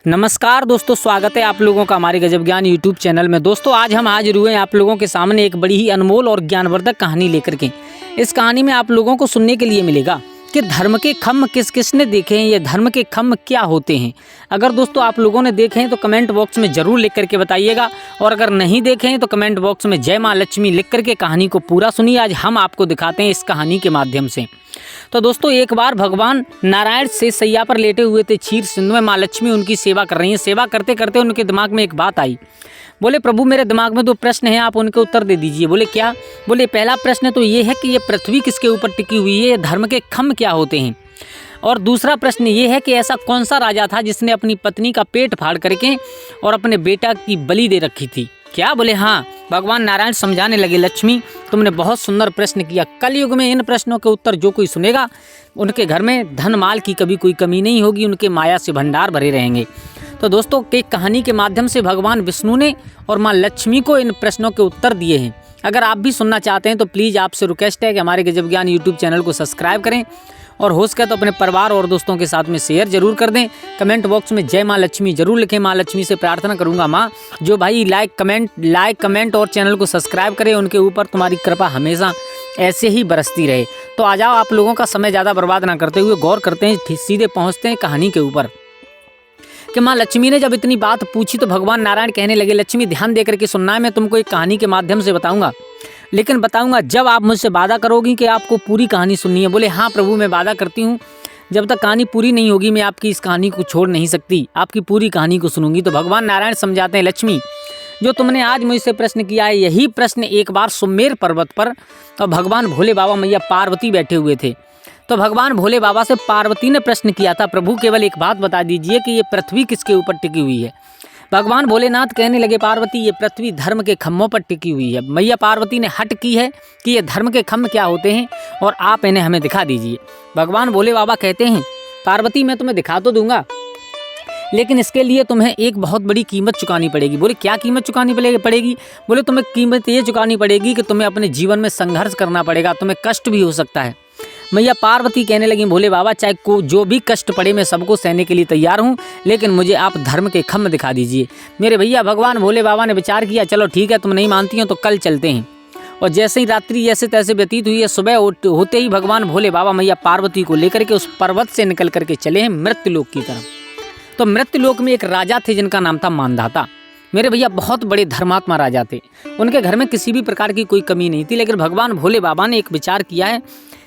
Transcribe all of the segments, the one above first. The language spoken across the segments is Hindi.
नमस्कार दोस्तों, स्वागत है आप लोगों का हमारे गजब ज्ञान यूट्यूब चैनल में। दोस्तों आज हम हाजिर हुए हैं आप लोगों के सामने एक बड़ी ही अनमोल और ज्ञानवर्धक कहानी लेकर के। इस कहानी में आप लोगों को सुनने के लिए मिलेगा कि धर्म के खम्भ किस किसने देखे हैं, ये धर्म के खम्भ क्या होते हैं। अगर दोस्तों आप लोगों ने देखे हैं तो कमेंट बॉक्स में ज़रूर लिख करके बताइएगा, और अगर नहीं देखे हैं तो कमेंट बॉक्स में जय माँ लक्ष्मी लिख करके कहानी को पूरा सुनिए। आज हम आपको दिखाते हैं इस कहानी के माध्यम से। तो दोस्तों एक बार भगवान नारायण से सैया पर लेटे हुए थे क्षीर सिंधु में। माँ लक्ष्मी उनकी सेवा कर रही हैं। सेवा करते करते उनके दिमाग में एक बात आई। बोले प्रभु मेरे दिमाग में 2 प्रश्न हैं, आप उनके उत्तर दे दीजिए। बोले क्या? बोले पहला प्रश्न तो ये है कि ये पृथ्वी किसके ऊपर टिकी हुई है, ये धर्म के खम्भ क्या होते हैं। और दूसरा प्रश्न ये है कि ऐसा कौन सा राजा था जिसने अपनी पत्नी का पेट फाड़ करके और अपने बेटा की बलि दे रखी थी। क्या? बोले हाँ। भगवान नारायण समझाने लगे, लक्ष्मी तुमने बहुत सुंदर प्रश्न किया। कलयुग में इन प्रश्नों के उत्तर जो कोई सुनेगा उनके घर में धन माल की कभी कोई कमी नहीं होगी, उनके माया से भंडार भरे रहेंगे। तो दोस्तों एक कहानी के माध्यम से भगवान विष्णु ने और माँ लक्ष्मी को इन प्रश्नों के उत्तर दिए हैं। अगर आप भी सुनना चाहते हैं तो प्लीज़ आपसे रिक्वेस्ट है कि हमारे गजब ज्ञान यूट्यूब चैनल को सब्सक्राइब करें, और हो सके तो अपने परिवार और दोस्तों के साथ में शेयर जरूर कर दें। कमेंट बॉक्स में जय माँ लक्ष्मी जरूर लिखें। माँ लक्ष्मी से प्रार्थना करूंगा, माँ जो भाई लाइक कमेंट और चैनल को सब्सक्राइब करें, उनके ऊपर तुम्हारी कृपा हमेशा ऐसे ही बरसती रहे। तो आ जाओ, आप लोगों का समय ज़्यादा बर्बाद ना करते हुए गौर करते हैं, सीधे पहुँचते हैं कहानी के ऊपर। कि माँ लक्ष्मी ने जब इतनी बात पूछी तो भगवान नारायण कहने लगे, लक्ष्मी ध्यान दे करके सुनना है, मैं तुमको एक कहानी के माध्यम से बताऊंगा, लेकिन बताऊंगा जब आप मुझसे वादा करोगी कि आपको पूरी कहानी सुननी है। बोले हाँ प्रभु मैं वादा करती हूँ, जब तक कहानी पूरी नहीं होगी मैं आपकी इस कहानी को छोड़ नहीं सकती, आपकी पूरी कहानी को सुनूंगी। तो भगवान नारायण समझाते हैं, लक्ष्मी जो तुमने आज मुझसे प्रश्न किया है, यही प्रश्न एक बार सुमेर पर्वत पर तो भगवान भोले बाबा मैया पार्वती बैठे हुए थे। तो भगवान भोले बाबा से पार्वती ने प्रश्न किया था, प्रभु केवल एक बात बता दीजिए कि ये पृथ्वी किसके ऊपर टिकी हुई है। भगवान भोलेनाथ कहने लगे, पार्वती ये पृथ्वी धर्म के खम्भों पर टिकी हुई है। मैया पार्वती ने हट की है कि ये धर्म के खम्भ क्या होते हैं और आप इन्हें हमें दिखा दीजिए। भगवान भोले बाबा कहते हैं, पार्वती मैं तुम्हें दिखा तो दूंगा, लेकिन इसके लिए तुम्हें एक बहुत बड़ी कीमत चुकानी पड़ेगी। बोले क्या कीमत चुकानी पड़ेगी? बोले तुम्हें कीमत ये चुकानी पड़ेगी कि तुम्हें अपने जीवन में संघर्ष करना पड़ेगा, तुम्हें कष्ट भी हो सकता है। मैया पार्वती कहने लगी, भोले बाबा चाहे को जो भी कष्ट पड़े मैं सबको सहने के लिए तैयार हूँ, लेकिन मुझे आप धर्म के खम्भ दिखा दीजिए। मेरे भैया भगवान भोले बाबा ने विचार किया, चलो ठीक है तुम नहीं मानती हो तो कल चलते हैं। और जैसे ही रात्रि जैसे तैसे व्यतीत हुई है, सुबह होते ही भगवान भोले बाबा मैया पार्वती को लेकर के उस पर्वत से निकल करके चले हैं मृत्युलोक की तरफ। तो मृत्युलोक में एक राजा थे जिनका नाम था मानधाता। मेरे भैया बहुत बड़े धर्मात्मा राजा थे, उनके घर में किसी भी प्रकार की कोई कमी नहीं थी। लेकिन भगवान भोले बाबा ने एक विचार किया है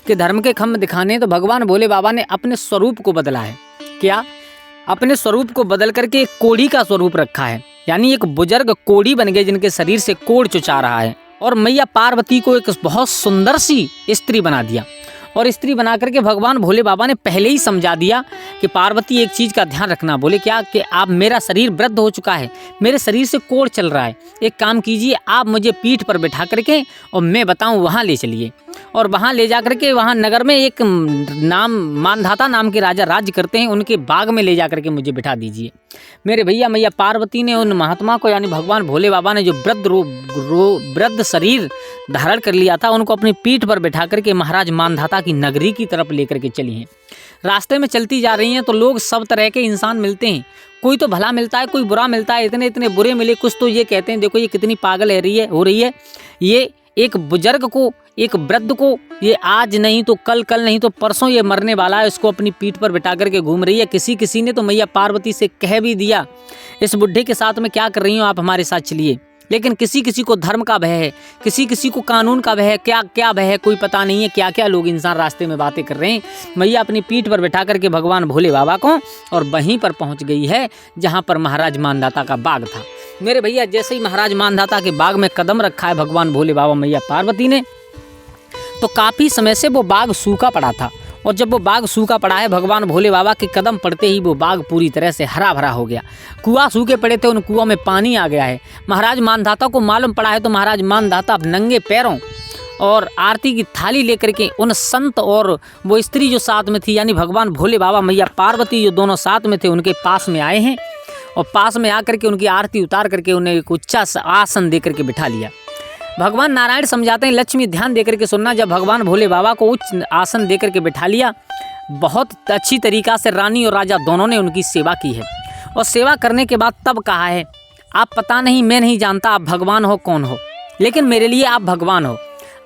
कि धर्म के खम्भ दिखाने, तो भगवान भोले बाबा ने अपने स्वरूप को बदला है। क्या? अपने स्वरूप को बदल करके एक कोढ़ी का स्वरूप रखा है, यानी एक बुजुर्ग कोढ़ी बन गए जिनके शरीर से कोढ़ चुचा रहा है। और मैया पार्वती को एक बहुत सुंदर सी स्त्री बना दिया, और स्त्री बना करके भगवान भोले बाबा ने पहले ही समझा दिया कि पार्वती एक चीज़ का ध्यान रखना। बोले क्या? कि आप मेरा शरीर वृद्ध हो चुका है, मेरे शरीर से कोढ़ चल रहा है, एक काम कीजिए आप मुझे पीठ पर बिठा करके और मैं बताऊं वहाँ ले चलिए, और वहाँ ले जा करके वहाँ नगर में एक मानधाता नाम के राजा राज्य करते हैं, उनके बाग में ले जा करके मुझे बिठा दीजिए। मेरे भैया मैया पार्वती ने उन महात्मा को, यानी भगवान भोले बाबा ने जो वृद्ध शरीर धारण कर लिया था, उनको अपनी पीठ पर बिठा करके महाराज मानधाता की नगरी की तरफ लेकर के चली हैं। रास्ते में चलती जा रही हैं तो लोग सब तरह के इंसान मिलते हैं, कोई तो भला मिलता है, कोई बुरा मिलता है। इतने बुरे मिले, कुछ तो ये कहते हैं देखो ये कितनी पागल हो रही है, ये एक बुजुर्ग को, एक वृद्ध को ये आज नहीं तो कल नहीं तो परसों ये मरने वाला है, इसको अपनी पीठ पर बिठा करके घूम रही है। किसी ने तो मैया पार्वती से कह भी दिया, इस बुढ़े के साथ में क्या कर रही हो आप, हमारे साथ चलिए। लेकिन किसी को धर्म का भय है, किसी को कानून का भय है, क्या भय है कोई पता नहीं है। क्या लोग इंसान रास्ते में बातें कर रहे हैं। मैया अपनी पीठ पर बैठा करके भगवान भोले बाबा को और वहीं पर पहुंच गई है जहां पर महाराज मानधाता का बाग था। मेरे भैया जैसे ही महाराज मानधाता के बाग में कदम रखा है भगवान भोले बाबा मैया पार्वती ने, तो काफ़ी समय से वो बाग सूखा पड़ा था। और जब वो बाग सूखा पड़ा है, भगवान भोले बाबा के कदम पड़ते ही वो बाग पूरी तरह से हरा भरा हो गया। कुआं सूखे पड़े थे, उन कुआं में पानी आ गया है। महाराज मानधाता को मालूम पड़ा है तो महाराज मानधाता नंगे पैरों और आरती की थाली लेकर के उन संत और वो स्त्री जो साथ में थी, यानी भगवान भोले बाबा मैया पार्वती जो दोनों साथ में थे, उनके पास में आए हैं। और पास में आकर के उनकी आरती उतार करके उन्हें एक उच्चा आसन दे करके बिठा लिया। भगवान नारायण समझाते हैं, लक्ष्मी ध्यान देकर के सुनना, जब भगवान भोले बाबा को उच्च आसन देकर के बिठा लिया, बहुत अच्छी तरीक़ा से रानी और राजा दोनों ने उनकी सेवा की है। और सेवा करने के बाद तब कहा है, आप पता नहीं, मैं नहीं जानता आप भगवान हो कौन हो, लेकिन मेरे लिए आप भगवान हो।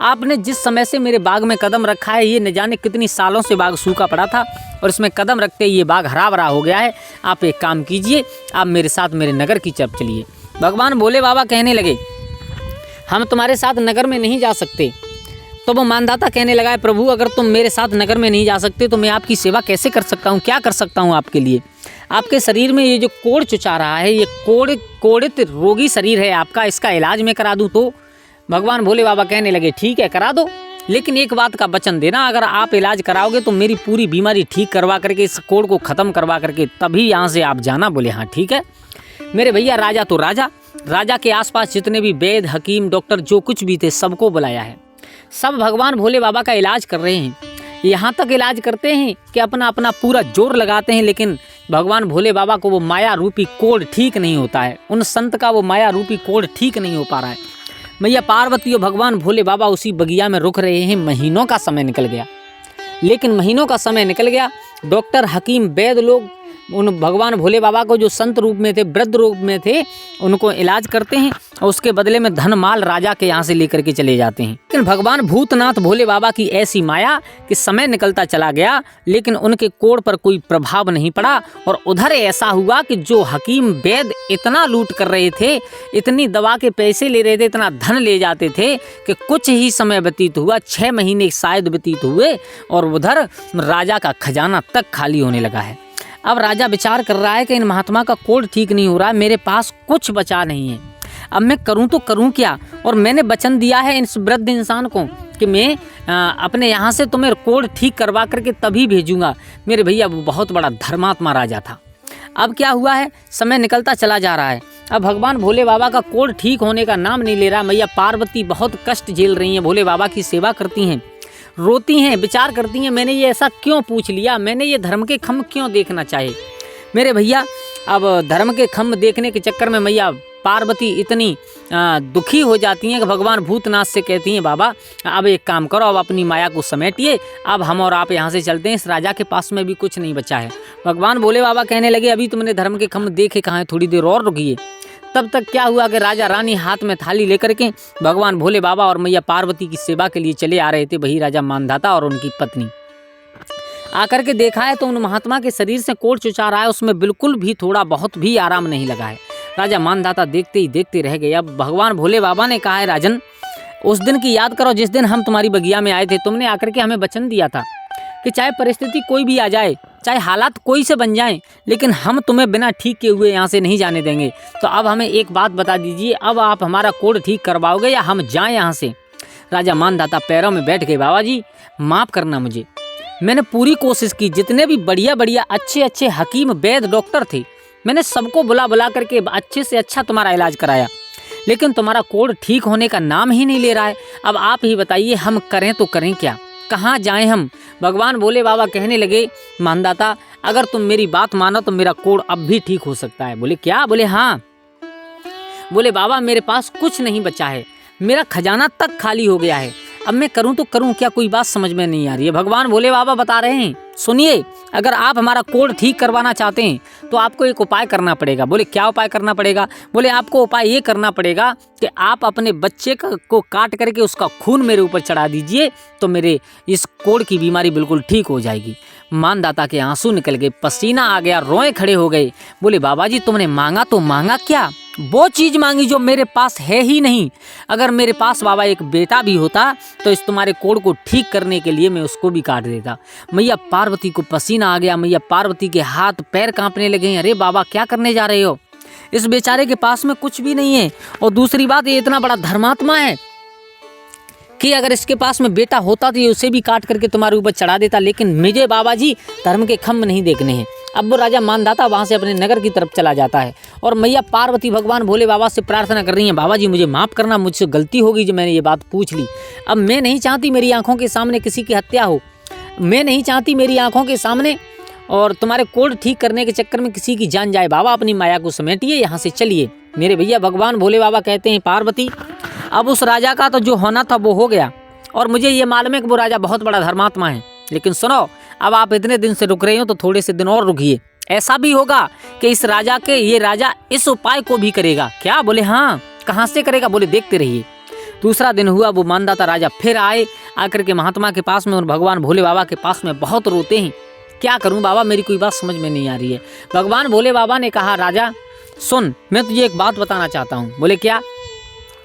आपने जिस समय से मेरे बाग में कदम रखा है, ये न जाने कितनी सालों से बाग सूखा पड़ा था और इसमें कदम रखते ही ये बाग हरा भरा हो गया है। आप एक काम कीजिए, आप मेरे साथ मेरे नगर की तरफ चलिए। भगवान भोले बाबा कहने लगे, हम तुम्हारे साथ नगर में नहीं जा सकते। तो वो मानदाता कहने लगा है, प्रभु अगर तुम मेरे साथ नगर में नहीं जा सकते तो मैं आपकी सेवा कैसे कर सकता हूँ, क्या कर सकता हूँ आपके लिए। आपके शरीर में ये जो कोढ़ चुचा रहा है, ये कोढ़ित रोगी शरीर है आपका, इसका इलाज मैं करा दूँ तो। भगवान भोले बाबा कहने लगे, ठीक है करा दो, लेकिन एक बात का वचन देना, अगर आप इलाज कराओगे तो मेरी पूरी बीमारी ठीक करवा करके, इस कोढ़ को ख़त्म करवा करके तभी यहाँ से आप जाना। बोले हाँ ठीक है। मेरे भैया राजा तो राजा के आसपास जितने भी वैद हकीम डॉक्टर जो कुछ भी थे सबको बुलाया है। सब भगवान भोले बाबा का इलाज कर रहे हैं। यहाँ तक इलाज करते हैं कि अपना अपना पूरा जोर लगाते हैं, लेकिन भगवान भोले बाबा को वो माया रूपी कोढ़ ठीक नहीं होता है। उन संत का वो माया रूपी कोढ़ ठीक नहीं हो पा रहा है। मैया पार्वती और भगवान भोले बाबा उसी बगिया में रुक रहे हैं। महीनों का समय निकल गया, लेकिन महीनों का समय निकल गया, डॉक्टर हकीम वैद लोग उन भगवान भोले बाबा को जो संत रूप में थे, वृद्ध रूप में थे, उनको इलाज करते हैं और उसके बदले में धन माल राजा के यहाँ से लेकर के चले जाते हैं। लेकिन भगवान भूतनाथ भोले बाबा की ऐसी माया कि समय निकलता चला गया, लेकिन उनके कोढ़ पर कोई प्रभाव नहीं पड़ा। और उधर ऐसा हुआ कि जो हकीम वैद इतना लूट कर रहे थे, इतनी दवा के पैसे ले रहे थे, इतना धन ले जाते थे कि कुछ ही समय व्यतीत हुआ, 6 महीने शायद व्यतीत हुए और उधर राजा का खजाना तक खाली होने लगा है। अब राजा विचार कर रहा है कि इन महात्मा का कोढ़ ठीक नहीं हो रहा है, मेरे पास कुछ बचा नहीं है, अब मैं करूं तो करूं क्या। और मैंने वचन दिया है इस वृद्ध इंसान को कि मैं अपने यहाँ से तुम्हें कोढ़ ठीक करवा करके तभी भेजूंगा। मेरे भैया वो बहुत बड़ा धर्मात्मा राजा था। अब क्या हुआ है, समय निकलता चला जा रहा है। अब भगवान भोले बाबा का कोढ़ ठीक होने का नाम नहीं ले रहा। मैया पार्वती बहुत कष्ट झेल रही हैं, भोले बाबा की सेवा करती हैं, रोती हैं, विचार करती हैं, मैंने ये ऐसा क्यों पूछ लिया, मैंने ये धर्म के खम्भ क्यों देखना चाहे। मेरे भैया अब धर्म के खम्भ देखने के चक्कर में मैया पार्वती इतनी दुखी हो जाती हैं कि भगवान भूतनाथ से कहती हैं, बाबा अब एक काम करो, अब अपनी माया को समेटिए, अब हम और आप यहाँ से चलते हैं, इस राजा के पास में भी कुछ नहीं बचा है। भगवान भोले बाबा कहने लगे, अभी तुमने धर्म के खम्भ देखे कहाँ हैं, थोड़ी देर और रुकिए। तब तक क्या हुआ कि राजा रानी हाथ में थाली लेकर के भगवान भोले बाबा और मैया पार्वती की सेवा के लिए चले आ रहे थे। वही राजा मानदाता और उनकी पत्नी आकर के देखा है तो उन महात्मा के शरीर से कोढ़ चुचा रहा है, उसमें बिल्कुल भी थोड़ा बहुत भी आराम नहीं लगा है। राजा मानदाता देखते ही देखते रह गए। अब भगवान भोले बाबा ने कहा है, राजन उस दिन की याद करो जिस दिन हम तुम्हारी बगिया में आए थे। तुमने आकर के हमें वचन दिया था कि चाहे परिस्थिति कोई भी आ जाए, चाहे हालात कोई से बन जाएं, लेकिन हम तुम्हें बिना ठीक किए हुए यहाँ से नहीं जाने देंगे। तो अब हमें एक बात बता दीजिए, अब आप हमारा कोढ़ ठीक करवाओगे या हम जाएं यहाँ से। राजा मानदाता पैरों में बैठ गए, बाबा जी माफ़ करना मुझे, मैंने पूरी कोशिश की, जितने भी बढ़िया बढ़िया अच्छे अच्छे हकीम वैद डॉक्टर थे मैंने सबको बुला करके अच्छे से अच्छा तुम्हारा इलाज कराया, लेकिन तुम्हारा कोढ़ ठीक होने का नाम ही नहीं ले रहा है। अब आप ही बताइए हम करें तो करें क्या, कहाँ जाएं हम। भगवान भोले बाबा कहने लगे, मानदाता अगर तुम मेरी बात मानो तो मेरा कोढ़ अब भी ठीक हो सकता है। बोले क्या? बोले हाँ। बोले बाबा मेरे पास कुछ नहीं बचा है, मेरा खजाना तक खाली हो गया है, अब मैं करूं तो करूं क्या, कोई बात समझ में नहीं आ रही है। भगवान भोले बाबा बता रहे हैं, सुनिए अगर आप हमारा कोढ़ ठीक करवाना चाहते हैं तो आपको एक उपाय करना पड़ेगा। बोले क्या उपाय करना पड़ेगा? बोले आपको उपाय ये करना पड़ेगा कि आप अपने बच्चे को काट करके उसका खून मेरे ऊपर चढ़ा दीजिए, तो मेरे इस कोढ़ की बीमारी बिल्कुल ठीक हो जाएगी। मानदाता के आंसू निकल गए, पसीना आ गया, रोए खड़े हो गए। बोले बाबा जी तुमने मांगा तो मांगा क्या? वो चीज़ मांगी जो मेरे पास है ही नहीं। अगर मेरे पास बाबा एक बेटा भी होता तो इस तुम्हारे कोढ़ को ठीक करने के लिए मैं उसको भी काट देता। मैया पार्वती को पसीना आ गया, मैया पार्वती के हाथ पैर कांपने लगे। अरे बाबा क्या करने जा रहे हो, इस बेचारे के पास में कुछ भी नहीं है, और दूसरी बात ये इतना बड़ा धर्मात्मा है कि अगर इसके पास में बेटा होता तो ये उसे भी काट करके तुम्हारे ऊपर चढ़ा देता, लेकिन मुझे बाबा जी धर्म के खम्भ नहीं देखने हैं। अब वो राजा मानदाता वहाँ से अपने नगर की तरफ चला जाता है और मैया पार्वती भगवान भोले बाबा से प्रार्थना कर रही हैं, बाबा जी मुझे माफ़ करना, मुझसे गलती होगी जो मैंने ये बात पूछ ली। अब मैं नहीं चाहती मेरी आंखों के सामने किसी की हत्या हो, मैं नहीं चाहती मेरी आंखों के सामने और तुम्हारे कोढ़ ठीक करने के चक्कर में किसी की जान जाए। बाबा अपनी माया को समेटिए, यहाँ से चलिए। मेरे भैया भगवान भोले बाबा कहते हैं, पार्वती अब उस राजा का तो जो होना था वो हो गया, और मुझे ये मालूम है कि वो राजा बहुत बड़ा धर्मात्मा है, लेकिन सुनो अब आप इतने दिन से रुक रहे हो तो थोड़े से दिन और रुकिए, ऐसा भी होगा कि ये राजा इस उपाय को भी करेगा। क्या? बोले हाँ। कहाँ से करेगा? बोले देखते रहिए। दूसरा दिन हुआ, वो मानदाता राजा फिर आए, आकर के महात्मा के पास में और भगवान भोले बाबा के पास में बहुत रोते हैं। क्या करूं बाबा, मेरी कोई बात समझ में नहीं आ रही है। भगवान भोले बाबा ने कहा, राजा सुन, मैं तुझे एक बात बताना चाहता हूँ। बोले क्या?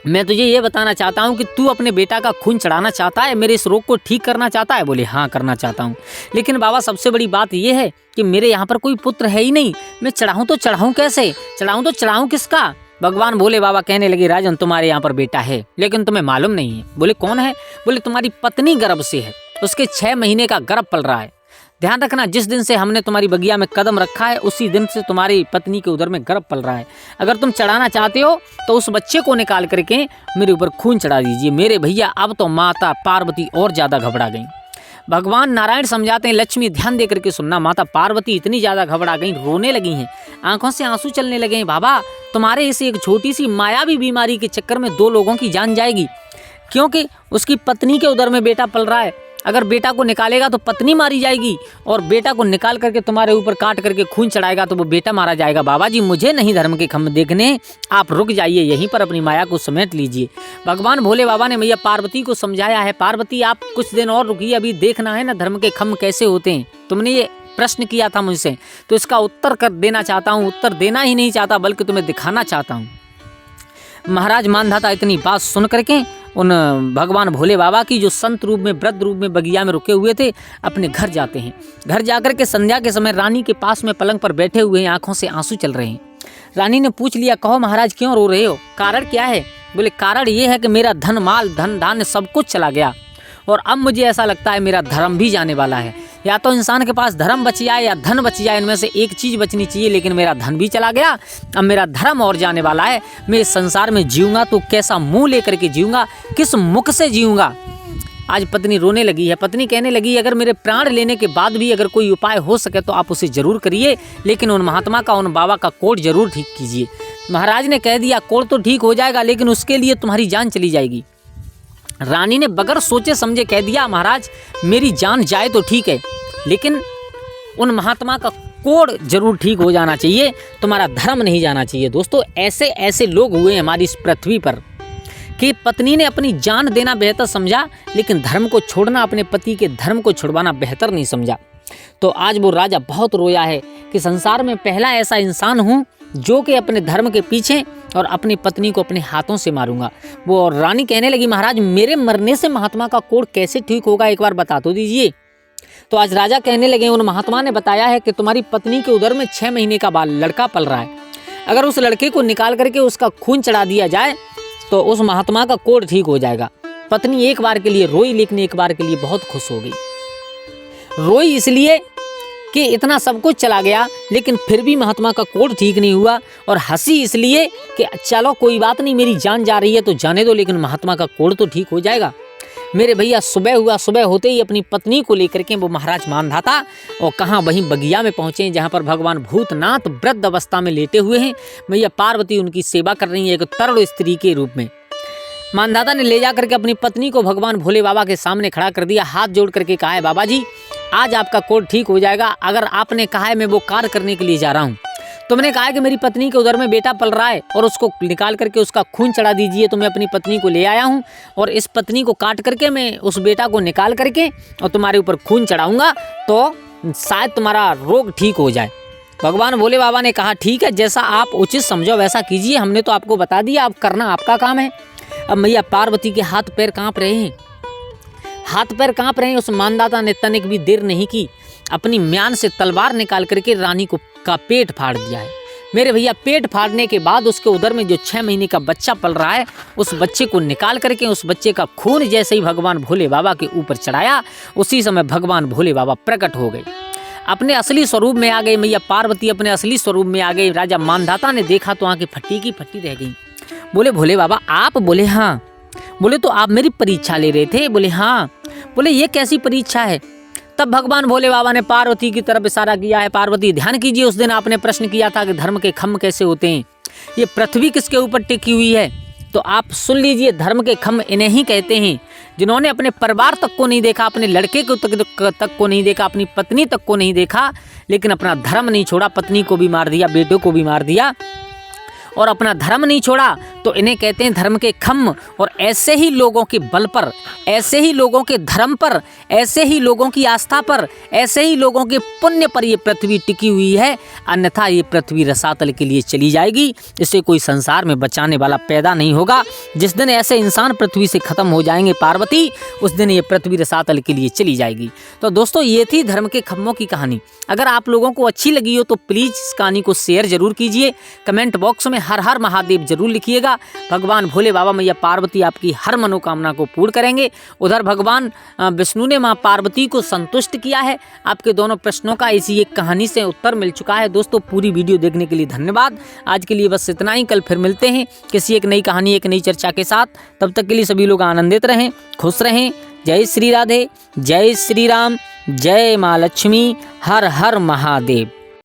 मैं तुझे ये बताना चाहता हूँ कि तू अपने बेटा का खून चढ़ाना चाहता है, मेरे इस रोग को ठीक करना चाहता है। बोले हाँ, करना चाहता हूँ, लेकिन बाबा सबसे बड़ी बात ये है कि मेरे यहाँ पर कोई पुत्र है ही नहीं। मैं चढ़ाऊँ तो चढ़ाऊँ कैसे? चढ़ाऊँ तो चढ़ाऊँ किसका? भगवान भोले बाबा कहने लगे, राजन तुम्हारे यहाँ पर बेटा है, लेकिन तुम्हें मालूम नहीं है। बोले कौन है? बोले तुम्हारी पत्नी गर्भ से है, उसके 6 महीने का गर्भ पल रहा है। ध्यान रखना, जिस दिन से हमने तुम्हारी बगिया में कदम रखा है उसी दिन से तुम्हारी पत्नी के उदर में गर्भ पल रहा है। अगर तुम चढ़ाना चाहते हो तो उस बच्चे को निकाल करके मेरे ऊपर खून चढ़ा दीजिए। मेरे भैया अब तो माता पार्वती और ज़्यादा घबरा गई। भगवान नारायण समझाते हैं, लक्ष्मी ध्यान दे करके सुनना, माता पार्वती इतनी ज़्यादा घबरा गई, रोने लगी हैं, आंखों से आंसू चलने लगे हैं। बाबा तुम्हारे इस एक छोटी सी मायावी बीमारी के चक्कर में 2 लोगों की जान जाएगी, क्योंकि उसकी पत्नी के उदर में बेटा पल रहा है। अगर बेटा को निकालेगा तो पत्नी मारी जाएगी, और बेटा को निकाल करके तुम्हारे ऊपर काट करके खून चढ़ाएगा तो वो बेटा मारा जाएगा। बाबा जी मुझे नहीं धर्म के खम्भ देखने, आप रुक जाइए, यहीं पर अपनी माया को समेट लीजिए। भगवान भोले बाबा ने मैया पार्वती को समझाया है, पार्वती आप कुछ दिन और रुकिए, अभी देखना है ना धर्म के खम्भ कैसे होते हैं। तुमने ये प्रश्न किया था मुझसे, तो इसका उत्तर कर देना चाहता हूँ। उत्तर देना ही नहीं चाहता बल्कि तुम्हें दिखाना चाहता हूँ। महाराज मानधाता इतनी बात सुन करके उन भगवान भोले बाबा की जो संत रूप में वृद्ध रूप में बगिया में रुके हुए थे अपने घर जाते हैं। घर जाकर के संध्या के समय रानी के पास में पलंग पर बैठे हुए हैं, आंखों से आंसू चल रहे हैं। रानी ने पूछ लिया, कहो महाराज क्यों रो रहे हो, कारण क्या है? बोले कारण ये है कि मेरा धन माल धन धान्य सब कुछ चला गया, और अब मुझे ऐसा लगता है मेरा धर्म भी जाने वाला है। या तो इंसान के पास धर्म बच जाए या धन बच जाए, इनमें से एक चीज़ बचनी चाहिए, लेकिन मेरा धन भी चला गया, अब मेरा धर्म और जाने वाला है। मैं इस संसार में जीऊँगा तो कैसा मुंह लेकर के जीऊँगा, किस मुख से जीऊँगा। आज पत्नी रोने लगी है। पत्नी कहने लगी, अगर मेरे प्राण लेने के बाद भी अगर कोई उपाय हो सके तो आप उसे जरूर करिए, लेकिन उन महात्मा का उन बाबा का कोढ़ जरूर ठीक कीजिए। महाराज ने कह दिया, कोढ़ तो ठीक हो जाएगा, लेकिन उसके लिए तुम्हारी जान चली जाएगी। रानी ने बगैर सोचे समझे कह दिया, महाराज मेरी जान जाए तो ठीक है, लेकिन उन महात्मा का कोढ़ जरूर ठीक हो जाना चाहिए, तुम्हारा धर्म नहीं जाना चाहिए। दोस्तों ऐसे ऐसे लोग हुए हमारी इस पृथ्वी पर कि पत्नी ने अपनी जान देना बेहतर समझा, लेकिन धर्म को छोड़ना, अपने पति के धर्म को छुड़वाना बेहतर नहीं समझा। तो आज वो राजा बहुत रोया है कि संसार में पहला ऐसा इंसान हूँ जो कि अपने धर्म के पीछे और अपनी पत्नी को अपने हाथों से मारूंगा। वो रानी कहने लगी, महाराज मेरे मरने से महात्मा का कोढ़ कैसे ठीक होगा, एक बार बता तो दीजिए। तो आज राजा कहने लगे, उन महात्मा ने बताया है कि तुम्हारी पत्नी के उदर में 6 महीने का बाल लड़का पल रहा है, अगर उस लड़के को निकाल करके उसका खून चढ़ा दिया जाए तो उस महात्मा का कोढ़ ठीक हो जाएगा। पत्नी एक बार के लिए रोई, लेकिन एक बार के लिए बहुत खुश हो गई। रोई इसलिए कि इतना सब कुछ चला गया, लेकिन फिर भी महात्मा का कोढ़ ठीक नहीं हुआ, और हंसी इसलिए कि चलो कोई बात नहीं, मेरी जान जा रही है तो जाने दो, लेकिन महात्मा का कोढ़ तो ठीक हो जाएगा। मेरे भैया सुबह हुआ, सुबह होते ही अपनी पत्नी को लेकर के वो महाराज मानधाता और कहाँ वहीं बगिया में पहुँचे जहाँ पर भगवान भूतनाथ वृद्ध अवस्था में लेटे हुए हैं। मैया पार्वती उनकी सेवा कर रही है एक तरुण स्त्री के रूप में। मानधाता ने ले जा करके अपनी पत्नी को भगवान भोले बाबा के सामने खड़ा कर दिया, हाथ जोड़ करके कहा है, बाबा जी आज आपका कोढ़ ठीक हो जाएगा, अगर आपने कहा है मैं वो कार्य करने के लिए जा रहा हूँ। तुमने कहा है कि मेरी पत्नी के उदर में बेटा पल रहा है और उसको निकाल करके उसका खून चढ़ा दीजिए, तो मैं अपनी पत्नी को ले आया हूँ, और इस पत्नी को काट करके मैं उस बेटा को निकाल करके और तुम्हारे ऊपर खून चढ़ाऊंगा तो शायद तुम्हारा रोग ठीक हो जाए। भगवान भोले बाबा ने कहा, ठीक है, जैसा आप उचित समझो वैसा कीजिए, हमने तो आपको बता दिया, अब करना आपका काम है। अब मैया पार्वती के हाथ पैर काँप रहे हैं, हाथ पैर काँप रहे हैं। उस मानदाता ने तनिक भी देर नहीं की, अपनी म्यान से तलवार निकाल करके रानी का पेट फाड़ दिया है। मेरे भैया पेट फाड़ने के बाद उसके उदर में जो 6 महीने का बच्चा पल रहा है, उस बच्चे को निकाल करके उस बच्चे का खून जैसे ही भगवान भोले बाबा के ऊपर चढ़ाया, उसी समय भगवान भोले बाबा प्रकट हो गए, अपने असली स्वरूप में आ गए। मैया पार्वती अपने असली स्वरूप में आ गई। राजा मानधाता ने देखा तो आंखें फटी की फटी रह गई। बोले भोले बाबा आप? बोले हाँ। बोले तो आप मेरी परीक्षा ले रहे थे? बोले हाँ। बोले ये कैसी परीक्षा है? तब भगवान भोले बाबा ने पार्वती की तरफ इशारा किया है, पार्वती ध्यान कीजिए, उस दिन आपने प्रश्न किया था कि धर्म के खम्भ कैसे होते हैं, ये पृथ्वी किसके ऊपर टिकी हुई है, तो आप सुन लीजिए, धर्म के खम्भ इन्हें ही कहते हैं। जिन्होंने अपने परिवार तक को नहीं देखा, अपने लड़के को तक को नहीं देखा, अपनी पत्नी तक को नहीं देखा, लेकिन अपना धर्म नहीं छोड़ा, पत्नी को भी मार दिया, बेटों को भी मार दिया और अपना धर्म नहीं छोड़ा, तो इन्हें कहते हैं धर्म के खम्म। और ऐसे ही लोगों के बल पर, ऐसे ही लोगों के धर्म पर, ऐसे ही लोगों की आस्था पर, ऐसे ही लोगों के पुण्य पर ये पृथ्वी टिकी हुई है, अन्यथा ये पृथ्वी रसातल के लिए चली जाएगी। इसे कोई संसार में बचाने वाला पैदा नहीं होगा। जिस दिन ऐसे इंसान पृथ्वी से खत्म हो जाएंगे पार्वती, उस दिन ये पृथ्वी रसातल के लिए चली जाएगी। तो दोस्तों, ये थी धर्म के खम्मों की कहानी। अगर आप लोगों को अच्छी लगी हो तो प्लीज़ इस कहानी को शेयर जरूर कीजिए। कमेंट बॉक्स में हर हर महादेव जरूर लिखिएगा। भगवान भोले बाबा मैया पार्वती आपकी हर मनोकामना को पूर्ण करेंगे। उधर भगवान विष्णु ने माँ पार्वती को संतुष्ट किया है। आपके दोनों प्रश्नों का इसी एक कहानी से उत्तर मिल चुका है। दोस्तों, पूरी वीडियो देखने के लिए धन्यवाद। आज के लिए बस इतना ही। कल फिर मिलते हैं किसी एक नई कहानी, एक नई चर्चा के साथ। तब तक के लिए सभी लोग आनंदित रहें, खुश रहें। जय श्री राधे, जय श्री राम, जय माँ लक्ष्मी, हर हर महादेव।